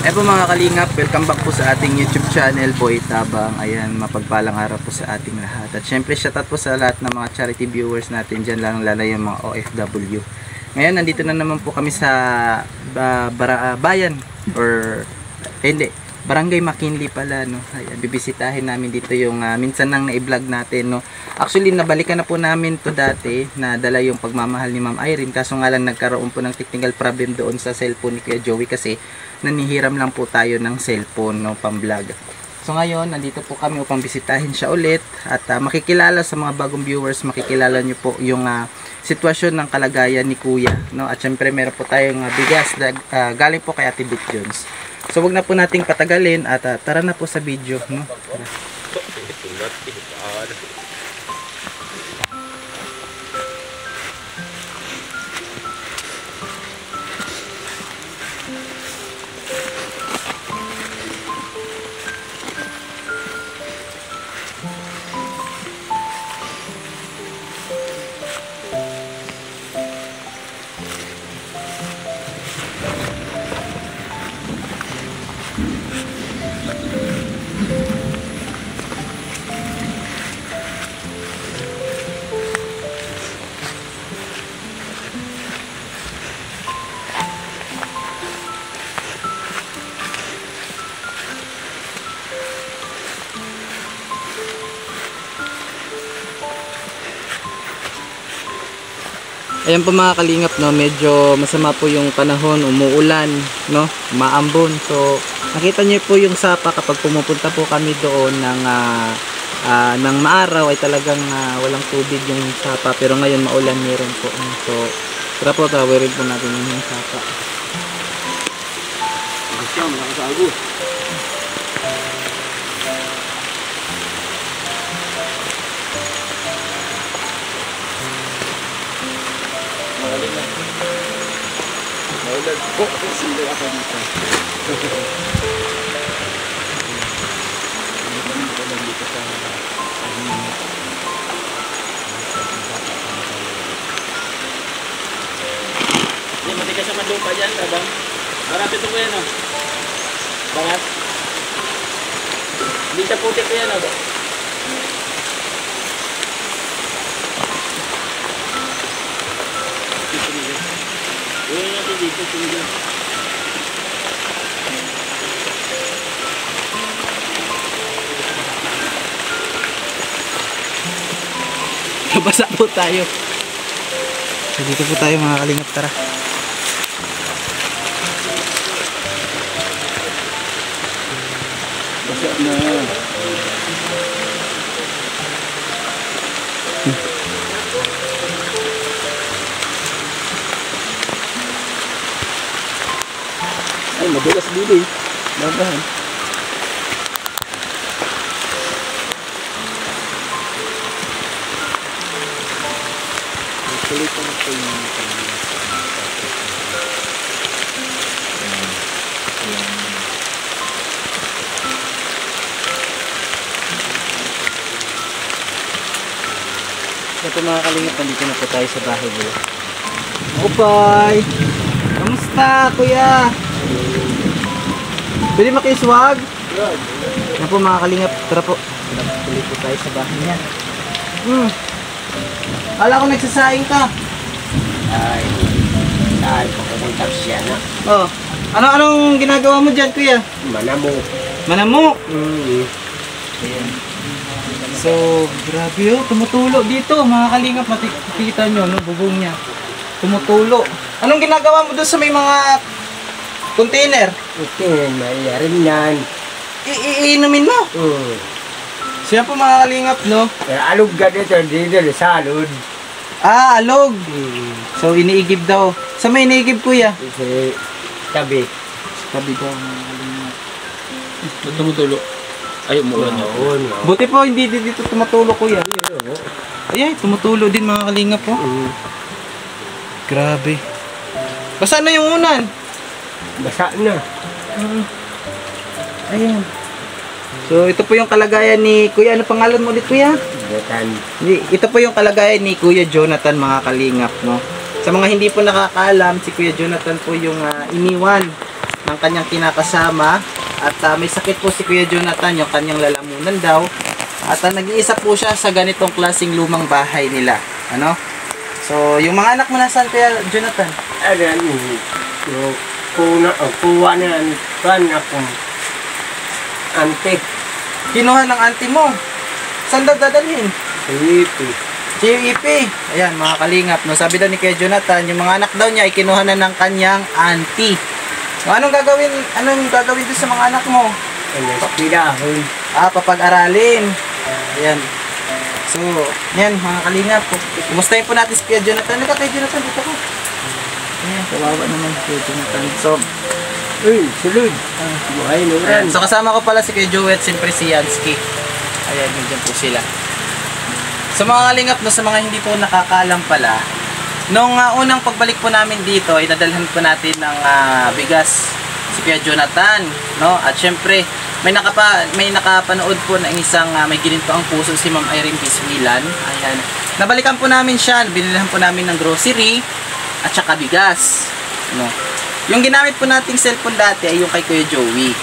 Ayan po mga kalingap, welcome back po sa ating YouTube channel, Boy Tabang. Ayan, mapagpalang araw po sa ating lahat. At syempre, shoutout po sa lahat ng mga charity viewers natin dyan, lalo yung mga OFW. Ngayon, nandito na naman po kami sa bayan, or hindi, Barangay McKinley pala, no. Ayan, bibisitahin namin dito yung minsan nang na-vlog natin, no. Actually, nabalikan na po namin to dati, na dala yung pagmamahal ni Ma'am Irene, kaso nga lang nagkaroon po ng technical problem doon sa cellphone ni Kuya Joey kasi nanihiram lang po tayo ng cellphone, no, pang-vlog. So ngayon, nandito po kami upang bisitahin siya ulit at makikilala sa mga bagong viewers, makikilala nyo po yung sitwasyon ng kalagayan ni Kuya, no. At syempre meron po tayong bigas galing po kay Ate Bit Jones. So wag na po nating patagalin at tara na po sa video, no. Tara. Ayan po mga kalingap, no, medyo masama po yung panahon, umuulan, no, maambon. So nakita niyo po yung sapa kapag pumupunta po kami doon ng maaraw ay talagang walang tubig yung sapa, pero ngayon maulan meron po. So tara po, tawirin po natin yung sapa. Maulan po kasi ako dito. Hindi, matigas naman lupa dyan, Tabang. Marami ito ko yan, o. Bangat. Hindi siya putik ko yan, o. Uy natin dito, tingin. Nabasa po tayo. So dito po tayo mga kalingap, tara. Basa na. Ay, madulas dito eh. Dahan. Kulit na ito yung Ito mga kalingap, nandito na po tayo sa bahay nila. Upay! Kamusta, kuya? Pwede makiswag? Yan po mga kalingap, tara po. Tuloy po tayo sa bahay niya. Kala ko nagsasaing ka. ay, saan ko pumunta siya na? Oh. Anong ginagawa mo dyan, kuya? Manamo. Manamok. Ayan. So, grabe oh, tumutulo dito mga kalingap, makikita nyo, no, bubong niya. Tumutulo. Anong ginagawa mo doon sa may mga container? Okay, mayroon yan. Iinumin mo. Siya po mga kalingap, no? Alog ka dito, dito, salud. Ah, alog. So, iniigib daw. Sa may iniigib, kuya? Kasi, tabi. Tabi daw mga kalingap. Tumutulo. Ay, umuulan na. Buti po, hindi dito tumutulo, kuya. Ay, tumutulo din mga kalingap, po. Grabe. Basa na yung unan. Basa na. Ayan. So, ito po yung kalagayan ni Kuya. Ano pangalan mo ulit, kuya? Jonathan. Ito po yung kalagayan ni Kuya Jonathan, mga kalingap, no? Sa mga hindi po nakakaalam, si Kuya Jonathan po yung iniwan ng kanyang kinakasama. At may sakit po si Kuya Jonathan, yung kanyang lalamunan daw. At nag-iisa po siya sa ganitong klaseng lumang bahay nila. Ano? So, yung mga anak mo nasaan, Kuya Jonathan? Ayan, yung kuha na ang kan akong ante. Kinuha ng auntie mo. Saan daw dadalhin? Lipi. JEP. Ayan, mga kalingap. No? Sabi daw ni Kuya Jonathan, yung mga anak daw niya ay kinuha na ng kanyang auntie. So, anong gagawin doon sa mga anak mo? Pinahon. Papag-aralin. Ayan. So, yan, mga kalingap. Kumustahin po natin si Kuya Jonathan. Halika, Kuya Jonathan, dito ko. Ayan, kawawa naman si Kuya Jonathan. So, Uy, sulod. Buhay na ayan. So, kasama ko pala si Kuya Joey at siyempre si Yansky. Ayan, yun po sila. So, mga kalingap, no, sa mga hindi po nakakaalam pala, nung unang pagbalik po namin dito, ay nadalhan po natin ng bigas si Kuya Jonathan, no? At syempre, may nakapanood po ng isang may gininto ang puso si Ma'am Irene Biswilan. Ayan. Nabalikan po namin siya, binilhan po namin ng grocery at saka bigas, no? Yung ginamit po nating cellphone dati ay yung kay Kuya Joey,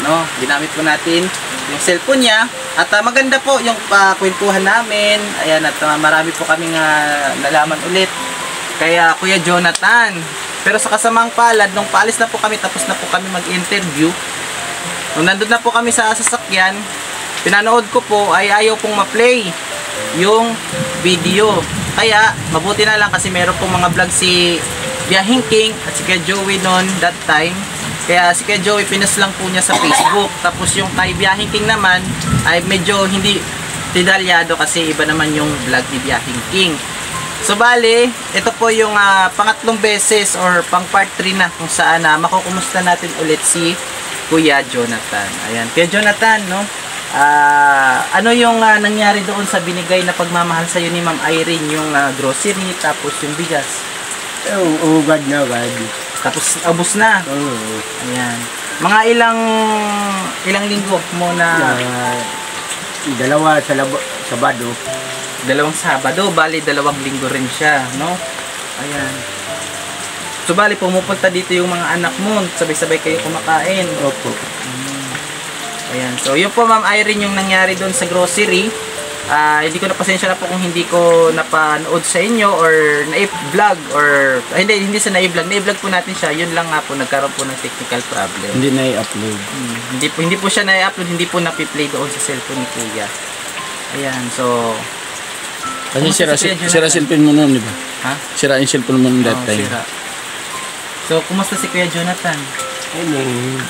no? Ginamit po natin yung cellphone niya at maganda po yung kwentuhan namin. Ayan, at marami po kaming nalaman ulit kaya Kuya Jonathan. Pero sa kasamang palad, nung paalis na po kami, tapos na po kami mag-interview, nung nandun na po kami sa sasakyan, pinanood ko po ay ayaw pong ma-play yung video. Kaya mabuti na lang kasi meron pong mga vlog si Biyahing King at si Kuya Joey noon that time. Kaya si Kuya Joey pinas lang po niya sa Facebook. Tapos yung kay Biyahing King naman ay medyo hindi tidalyado kasi iba naman yung vlog ni Biyahing King. So bali, ito po yung pangatlong beses or pang part 3 na kung saan makukumusta natin ulit si Kuya Jonathan. Ayan, Kuya Jonathan, no? Ano yung nangyari doon sa binigay na pagmamahal sa iyo ni Ma'am Irene, yung grocery tapos yung bigas? Ugad na agad. Tapos ubos na. Oo. Ayan. Mga ilang linggo mo na Dalawa sa Sabado. dalawang Sabado, bali 2 linggo rin siya, no? Ayan. So bali pumupunta dito yung mga anak mo, sabay-sabay kayo kumakain. Opo. Ayan. So yun po Ma'am Irene yung nangyari doon sa grocery. Hindi ko napasensya na po kung hindi ko napanood sa inyo or na-vlog or hindi sa na-vlog. Na-vlog po natin siya. Yun lang nga po, nagkaroon po ng technical problem. Hindi na i-upload. Hindi po siya na-upload, hindi po na-play doon sa cellphone ni Kuya. Ayan, so Kasi kumusta si Kuya Jonathan? sira cellphone mo noon, di ba? Ha? Sira yung cellphone mo noon that time. Sira. So, kumusta si Kuya Jonathan? Hindi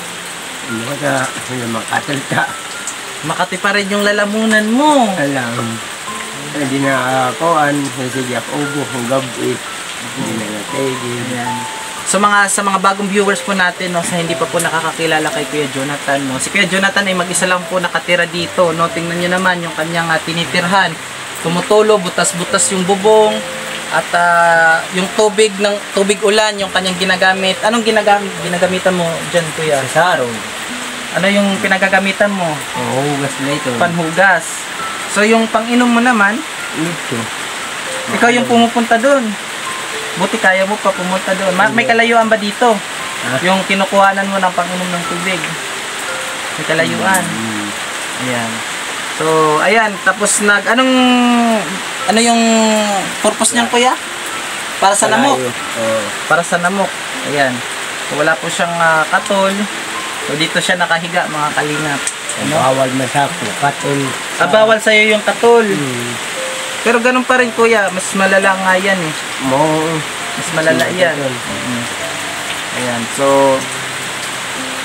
ko na makatalita. Makati pa rin yung lalamunan mo. Alam. Hindi na akoan. Sige ako ubo. Ang gabi. Hindi na natigil. Ayan. So sa mga bagong viewers po natin, no, sa hindi pa po nakakakilala kay Kuya Jonathan, no. Si Kuya Jonathan ay mag-isa lang po nakatira dito, no. Tingnan niyo naman yung kanyang tinitirhan. Tumutulo, butas-butas yung bubong at yung tubig ulan yung kanyang ginagamit. Anong ginagamitan mo diyan, Kuya? Sa araw. Ano yung pinagagamitan mo? Hugas na ito. Panhugas. So yung pang-inom mo naman, Ito. ikaw yung pumupunta doon. Buti kaya mo pa pumunta doon. May kalayuan ba dito? Yung kinukuhanan mo ng pang-inom ng tubig. May kalayuan. Ayan. So, ayan. Tapos ano yung purpose niyan, Kuya? Para sa lamok. Para sa lamok. Ayan. So, wala po siyang katol. So, dito siya nakahiga, mga kalingap. Ano? Bawal masapo. Katol. Bawal sa'yo yung katol. Pero ganun pa rin, Kuya. Mas malala nga yan eh. Mas malala yan. Ayan. So,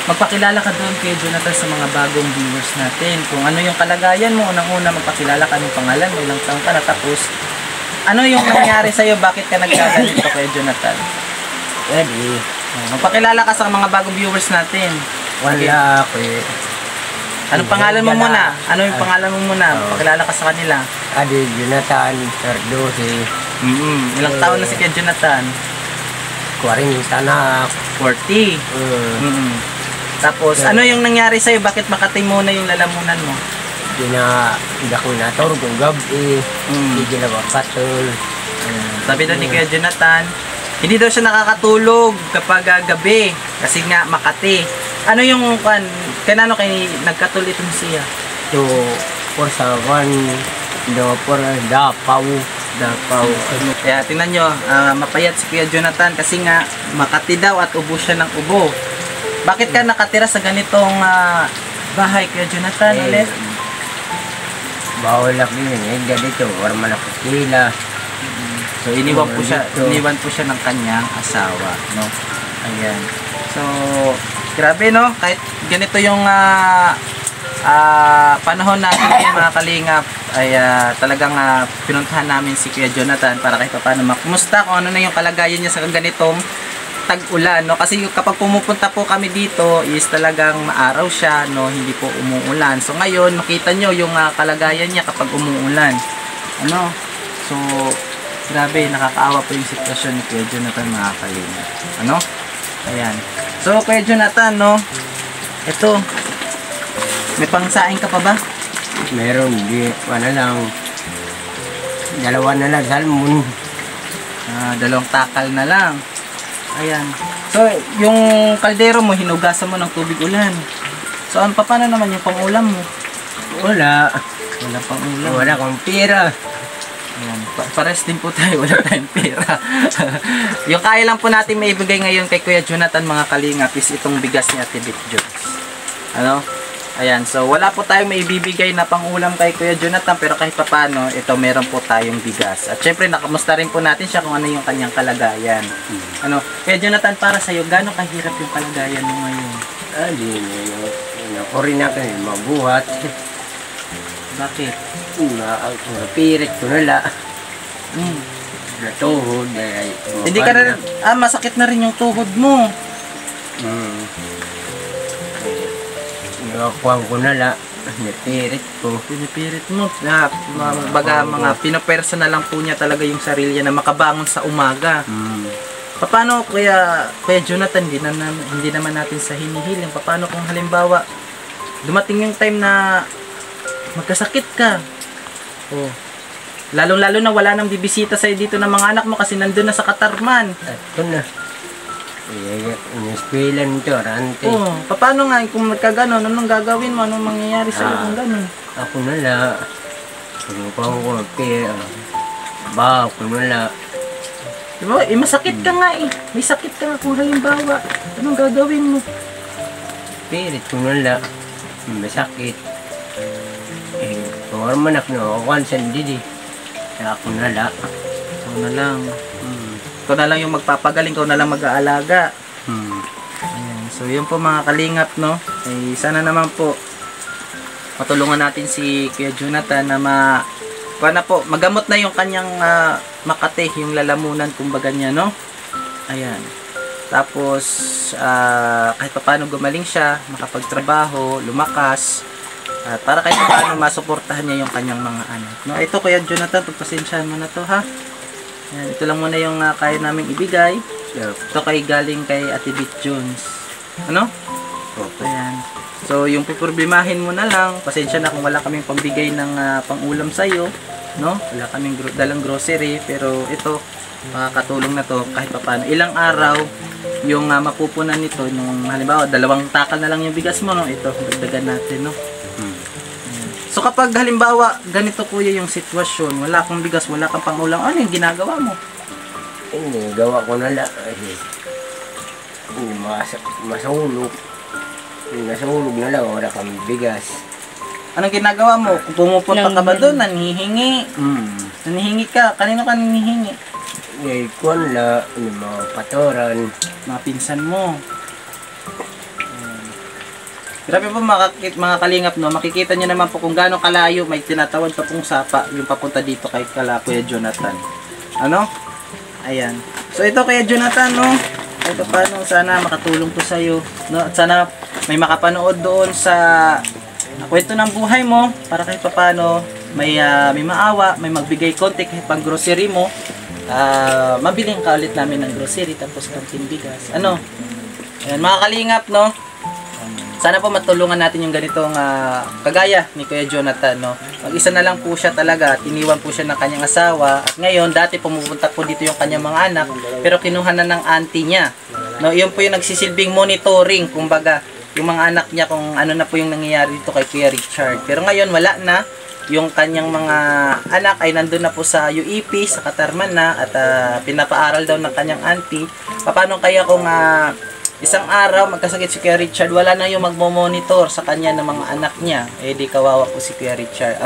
magpakilala ka doon kay Jonathan sa mga bagong viewers natin. Kung ano yung kalagayan mo, unang-una magpakilala ka ng pangalan mo, ilang taong ka na, tapos ano yung nangyari sa'yo, bakit ka nagkaganito kay Jonathan? Ready. Magpakilala ka sa mga bagong viewers natin. Wala ako eh. Anong pangalan mo muna? Ano yung pangalan mo muna? Magpakilala ka sa kanila. Adi Jonathan Cardosi. Ilang taon na si Kuya Jonathan? 40 sana. 40. Tapos, ano yung nangyari sa'yo? Bakit makati mo na yung lalamunan mo? Hindi ako natorog ang gabi. Hindi na makatol. Sabi daw ni Kuya Jonathan, hindi daw siya nakakatulog kapag gabi. Kasi nga Makati. Ano yung kanano kay nagkatuloy itong siya? To, for sa one, do, for Dapaw. Kaya tingnan nyo, mapayat si Kuya Jonathan kasi nga Makati daw at ubo siya ng ubo. Bakit ka nakatira sa ganitong bahay, Kuya Jonathan, ulit? Bawal lang yun, ganito, or malakasila. So iniwan po siya ng kanyang asawa, no? Ayan. So grabe, no? Kahit ganito yung panahon natin ngayon, mga kalingap, ay talagang pinuntahan namin si Kuya Jonathan para kahit paano makumusta kung ano na yung kalagayan niya sa ganitong tag-ulan, no? Kasi kapag pumupunta po kami dito is talagang maaraw siya, no? Hindi po umuulan. So ngayon makita nyo yung kalagayan niya kapag umuulan, ano? So grabe, nakakaawa po yung sitwasyon ni Kuya Jonathan, mga kalingap, ano? Ayan. So Kuya Jonathan, no? Ito, may pangsaing ka pa ba? Meron, di, lang, dalawa na lang, salmon. Dalawang takal na lang. Ayan. So, yung kaldero mo, hinugasan mo ng tubig ulan. So, paano naman yung pang-ulam mo? Wala. Wala pang-ulam. Wala akong pera. Ayan. Pares din po tayo. Wala tayong pera. Yung kaya lang po natin maibigay ngayon kay Kuya Jonathan, mga kalingap, is itong bigas ni Ate Bit Jones. Ano? Ayan, so wala po tayong maibibigay na pang-ulam kay Kuya Jonathan, pero kahit papano, ito meron po tayong bigas. At syempre, nakamusta rin po natin siya kung ano yung kanyang kalagayan. Ano, Kuya Jonathan, para sa'yo, gaano kahirap yung kalagayan mo ngayon? Di, ako rin ako, mabuhat. Bakit? Napirit ko nala. Natuhod. Hindi ka na, masakit na rin yung tuhod mo. Nakakuha ko nala. Napirit ko. Pinipirit mo. Baga mga pinapersa na lang po niya talaga yung sarili niya na makabangon sa umaga. Paano Kuya Jonathan, hindi naman natin sa hinihiling. Paano kung halimbawa dumating yung time na magkasakit ka? Oh. Lalong-lalo na wala nang bibisita sa'yo dito ng mga anak mo kasi nandun na sa Katarman. Ito na. Ineskwela nito, rante. Oh, paano nga kung magkaganon, anong gagawin mo? Anong mangyayari sa'yo kung ganon? Ako nala. Pagkukuha ko, ba, ako nala. Diba? Masakit ka nga eh. May sakit ka nga kung halimbawa. Anong gagawin mo? Pirit ko nala. Masakit. Kung man ako na, ako kansan didi. Ako nala. Ikaw na lang. Ikaw na lang yung magpapagaling, ikaw na lang mag-aalaga. Ayan. So yun po mga kalingap, no? Eh, sana naman po matulungan natin si Kuya Jonathan na magamot na yung kanyang Makati, yung lalamunan kumbaga niya, no? Ayan. Tapos kahit paano gumaling siya, makapagtrabaho, lumakas, at para kahit paano masuportahan niya yung kanyang mga anak, no? Ito Kuya Jonathan, pagpasensyahan mo na to, ha? Ayan, ito lang muna yung kaya naming ibigay. Ito galing kay Ate Bit Jones. Ano? Ayan. So, yung piproblemahin mo na lang, pasensya na kung wala kaming pambigay ng pang-ulam sa'yo, no? Wala kaming dalang grocery, pero ito, makakatulong na to kahit paano. Ilang araw, yung mapupunan nito, nung halimbawa, 2 takal na lang yung bigas mo, no? Ito, dagdagan natin, no? So kapag halimbawa ganito kuya yung sitwasyon, wala kang bigas, wala kang pang-ulam, ano yung ginagawa mo? Hindi, gawa ko nala. Masahulog. Nasahulog na lang, wala kang bigas. Anong ginagawa mo? Kung pumupunta ka ba doon, nanhihingi? Nanhihingi ka? Kanino ka nanhihingi? Kuwan la, yung mga patoran. Mga pinsan mo. Grabe po mga kalingap, no? Makikita nyo naman po kung gaano kalayo, may tinatawag pa pong sapa yung papunta dito kay Kuya Jonathan. Ano? Ayan. So ito Kuya Jonathan, no? Ito paano, sana makatulong po sa'yo, no? At sana may makapanood doon sa kwento ng buhay mo para kahit paano may maawa, may magbigay konti kahit pang grocery mo. Mabiling ka ulit namin ng grocery tapos kanting bigas. Ano? Ayan, mga kalingap, no? Sana po matulungan natin yung ganitong kagaya ni Kuya Jonathan, no? Mag-isa na lang po siya talaga at iniwan po siya ng kanyang asawa. At ngayon, dati pumupunta po dito yung kanyang mga anak, pero kinuha na ng auntie niya. No, yun po yung nagsisilbing monitoring, kumbaga, yung mga anak niya kung ano na po yung nangyayari dito kay Kuya Richard. Pero ngayon wala na. Yung kanyang mga anak ay nandun na po sa UEP, sa Katarman na, at pinapaaral daw ng kanyang auntie. Paano kaya kung isang araw magkasakit si Kuya Richard, wala na yung magmo-monitor sa kanya ng mga anak niya? Eh di kawawa po si Kuya Richard,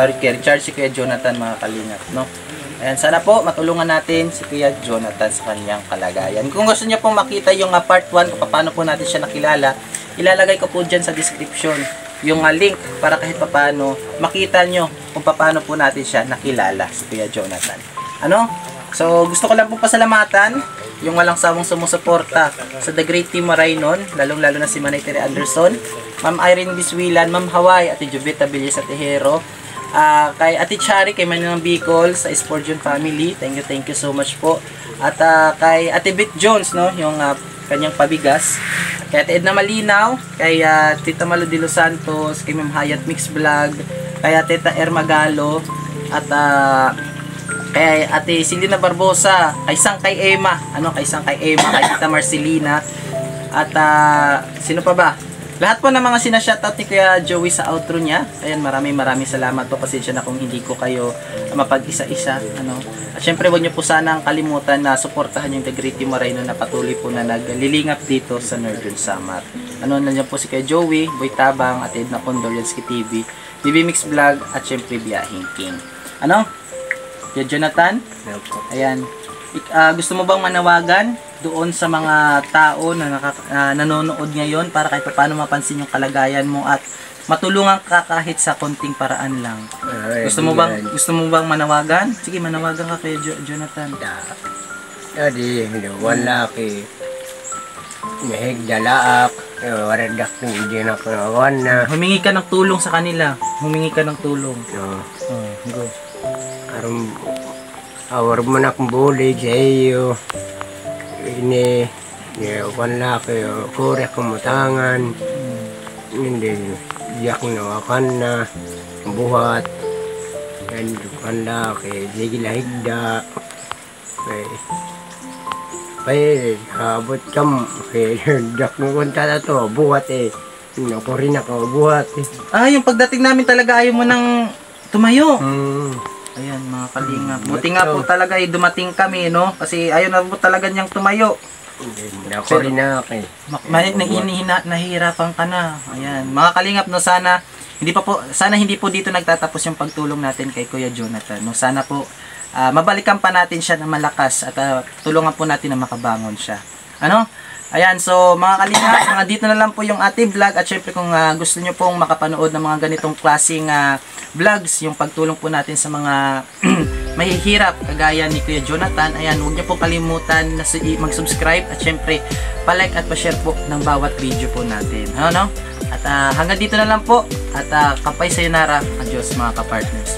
si Kuya Jonathan, mga kalingap, no? Ayan, sana po matulungan natin si Kuya Jonathan sa kanyang kalagayan. Kung gusto niyo pong makita yung part 1 kung paano po natin siya nakilala, ilalagay ko po dyan sa description yung link para kahit paano makita nyo kung paano po natin siya nakilala, si Kuya Jonathan. Ano? So, gusto ko lang po pasalamatan yung walang sawang sumusuporta sa The Great Team Marainon, lalong-lalo na si Manay Tere Anderson, Ma'am Irene Biswilan, Ma'am Hawaii, Ate Jubita Villas sa Tejero, kay Ate Chari, kay Manang Bicol, sa Sportjon family, thank you so much po. At kay Ate Beth Jones, no, yung kanyang pabigas, kay Ate Edna Malinaw, kay Tita Malu de Los Santos, kay Ma'am Hayat Mix Vlog, kay Tita Ermagalo, at kay Ate Silina Barbosa, kay Sangkay Emma, kay Sangkay Emma, kay Tita Marcelina, at sino pa ba? Lahat po ng mga sinashoutout ni Kuya Joey sa outro niya. Ayan, maraming salamat po. Pasensya na kung hindi ko kayo mapag-isa-isa. At syempre, huwag niyo po sanang kalimutan na suportahan yung The Great Team Marainon na patuloy po na naglilingap dito sa Northern Samar. Nandiyan po si Kuya Joey, Boy Tabang, at Edna Condolensky TV, BB Mix Vlog, at syempre Biyahing King. Kuya Jonathan? Ayan. Gusto mo bang manawagan doon sa mga tao na nanonood ngayon para kahit paano mapansin yung kalagayan mo at matulungan ka kahit sa konting paraan lang? Gusto mo bang manawagan? Sige, manawagan ka kay Jonathan. Jadi, wala ki nahigdalaak, waradak ng hindi na kawan na. Humingi ka ng tulong sa kanila. Humingi ka ng tulong. Go. Arum awar mo na kung buli sa iyo. Ini wala kayo kore kumutangan. Hindi yak na wakan na buhat. And wala kayo sige lahigda. Kaya abot kam kaya dak mo kunta na to buhat Nakurin ako buhat yung pagdating namin talaga ayaw mo nang tumayo. Ayan, mga kalingap. Buti nga po talaga dumating kami, no? Kasi ayaw na po talaga niyang tumayo. Nakurin na ako Nahihirapan ka na. Ayan, mga kalingap, no? Sana hindi po dito nagtatapos yung pagtulong natin kay Kuya Jonathan, no? Sana po mabalikan pa natin siya na malakas at tulungan po natin na makabangon siya. Ayan, so mga kalingap, dito na lang po yung ating vlog. At syempre kung gusto nyo pong makapanood ng mga ganitong klaseng vlogs, yung pagtulong po natin sa mga mahihirap kagaya ni Kuya Jonathan, ayan, huwag nyo pong kalimutan na mag-subscribe at syempre palike at pa-share po ng bawat video po natin. At hanggang dito na lang po at kapay sayonara. Adios mga kapartners.